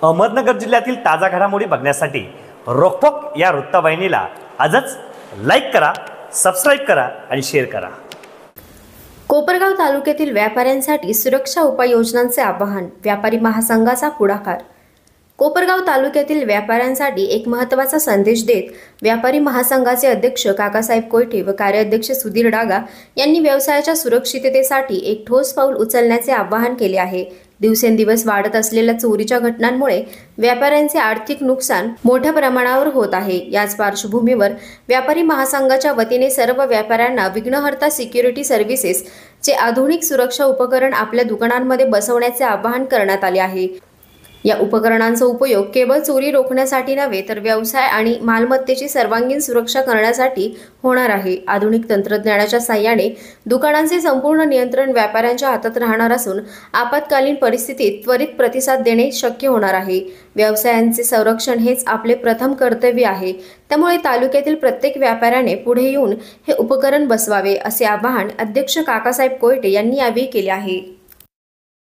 अहमदनगर जिल्ह्यातील ताजा घडामोडी बघण्यासाठी रोखोक या वृत्तवाहिनीला आजच लाईक करा, सबस्क्राईब करा आणि शेअर करा। कोपरगाव तालुक्यातील व्यापाऱ्यांसाठी सुरक्षा उपाययोजनांचे आवाहन, व्यापारी महासंघाचा पुढाकार। कोपरगाव तालुक्यातील व्यापाऱ्यांसाठी एक महत्त्वाचा संदेश देत व्यापारी महासंघाचे अध्यक्ष काकासाहेब कोयटे व कार्याध्यक्ष सुधीर डागा यांनी व्यवसायाच्या सुरक्षिततेसाठी एक ठोस पाऊल उचलण्याचे आवाहन केले आहे। दिवसेंदिवस वाढत असलेल्या चोरीच्या घटनांमुळे व्यापाऱ्यांचे आर्थिक नुकसान मोठ्या प्रमाणावर होत आहे। याच पार्श्वभूमीवर व्यापारी महासंघाच्या वतीने सर्व व्यापाऱ्यांना विघ्नहर्ता सिक्युरिटी सर्व्हिसेस चे आधुनिक सुरक्षा उपकरण आपल्या दुकानांमध्ये बसवण्याचे आवाहन करण्यात आले आहे। या उपकरणांचा उपयोग केवळ चोरी रोखण्यासाठी नव्हे तर व्यवसाय आणि मालमत्तेची सर्वांगीण सुरक्षा करण्यासाठी होणार आहे। आधुनिक तंत्रज्ञानाच्या साहाय्याने दुकानांचे संपूर्ण नियंत्रण व्यापाऱ्यांच्या हातात राहणार असून आपत्कालीन परिस्थितीत त्वरित प्रतिसाद देणे शक्य होणार आहे। व्यवसायांचे संरक्षण हेच आपले प्रथम कर्तव्य आहे, त्यामुळे तालुक्यातील प्रत्येक व्यापाऱ्याने पुढे येऊन हे उपकरण बसवावे असे आवाहन अध्यक्ष काकासाहेब कोयटे यांनी यावेळी केले आहे।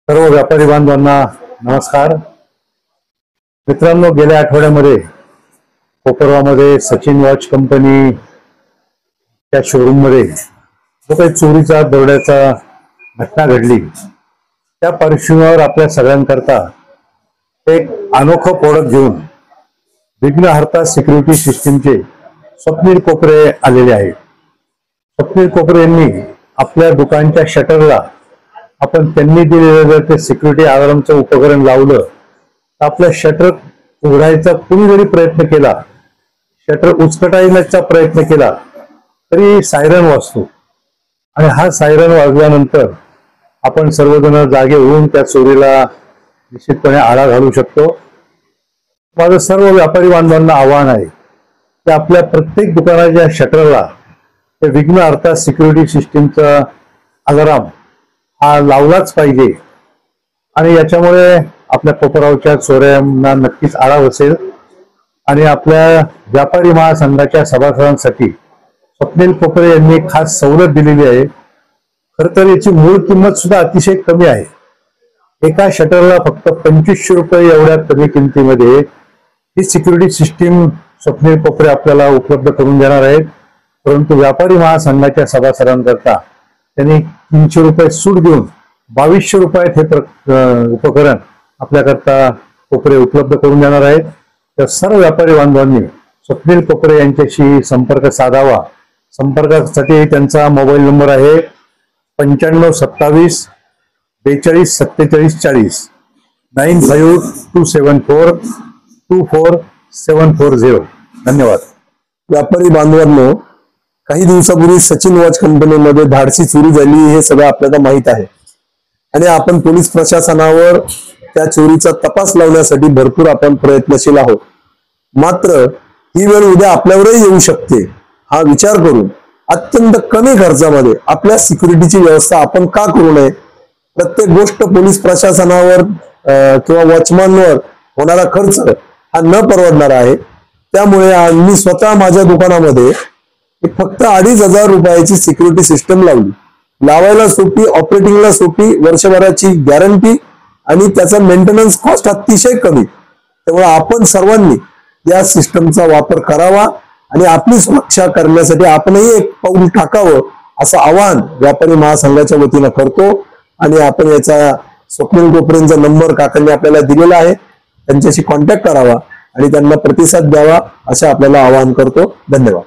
सर्व व्यापारी बांधवांना नमस्कार। मित्रांनो, गेल्या आठवड्यामध्ये कोपरगावमध्ये सचिन वॉच कंपनी त्या शोरूम मध्ये जो काही चोरीचा दरोड्याचा घटना घडली, त्या पार्श्वभूमीवर आपल्या सगळ्यांकरता एक अनोखं प्रोडक्ट घेऊन विघ्नहर्ता सिक्युरिटी सिस्टीमचे स्वप्नील कोपरे आलेले आहेत। स्वप्नील कोपरे यांनी आपल्या दुकानच्या शटरला आपण त्यांनी दिलेलं जर ते सिक्युरिटी अलार्मचं उपकरण लावलं तर आपलं शटर उघडायचा कुणी जरी प्रयत्न केला, शटर उचकटायचा प्रयत्न केला तरी सायरन वाजतो आणि हा सायरन वाजल्यानंतर आपण सर्वजण जागे होऊन त्या चोरीला निश्चितपणे आळा घालू शकतो। माझं सर्व व्यापारी बांधवांना आव्हान आहे की आपल्या प्रत्येक दुकानाच्या शटरला ते विघ्नहर्ता सिक्युरिटी सिस्टीमचा अलार्म हा लावलाच पाहिजे आणि याच्यामुळे आपल्या कोपरगावच्या चोऱ्यांना नक्कीच आळा बसेल आणि आपल्या व्यापारी महासंघाच्या सभासदांसाठी स्वप्नील कोपरे यांनी खास सवलत दिलेली आहे। खरं तर याची मूळ किंमत सुद्धा अतिशय कमी आहे। एका शटरला फक्त 2500 रुपये एवढ्या कमी किमतीमध्ये ही सिक्युरिटी सिस्टीम स्वप्नील कोपरे आपल्याला उपलब्ध करून देणार आहेत। परंतु व्यापारी महासंघाच्या सभासदांकरता त्यांनी 300 रुपये सूट देऊन 2200 रुपयात हे उपकरण आपल्याकरता कोपरे उपलब्ध करून देणार आहेत। तर सर्व व्यापारी बांधवांनी स्वप्नील कोपरे यांच्याशी संपर्क साधावा। संपर्कासाठी त्यांचा मोबाईल नंबर आहे 9527 42 47 40 95274 24740। धन्यवाद। व्यापारी बांधवांनो, काही दिवसापूर्वी सचिन वॉच कंपनीमध्ये धाडसी चोरी झाली हे सगळं आपल्याला माहित आहे आणि आपण पोलीस प्रशासनावर त्या चोरीचा तपास लावण्यासाठी भरपूर आपण प्रयत्नशील आहोत। मात्र ही वेळ उद्या आपल्यावरही येऊ शकते हा विचार करून अत्यंत कमी खर्चामध्ये आपल्या सिक्युरिटीची व्यवस्था आपण का करू नये। प्रत्येक गोष्ट पोलीस प्रशासनावर किंवा वॉचमॅनवर होणारा खर्च हा न परवडणारा आहे। त्यामुळे मी स्वतः माझ्या दुकानामध्ये फक्त 2500 रुपयाची सिक्युरिटी सिस्टम लावली। लावायला सोपी, ऑपरेटिंगला सोपी, वर्षभराची गॅरंटी आणि त्याचा मेंटेनन्स कॉस्ट अतिशय कमी। त्यामुळे आपण सर्वांनी या सिस्टमचा वापर करावा आणि आपली सुरक्षा करण्यासाठी आपणही एक पाऊल टाकावं असं आवाहन व्यापारी महासंघाच्या वतीनं करतो। आणि आपण याचा स्वप्नील कोपरेंचा नंबर काकांनी आपल्याला दिलेला आहे, त्यांच्याशी कॉन्टॅक्ट करावा आणि त्यांना प्रतिसाद द्यावा असं आपल्याला आवाहन करतो। धन्यवाद।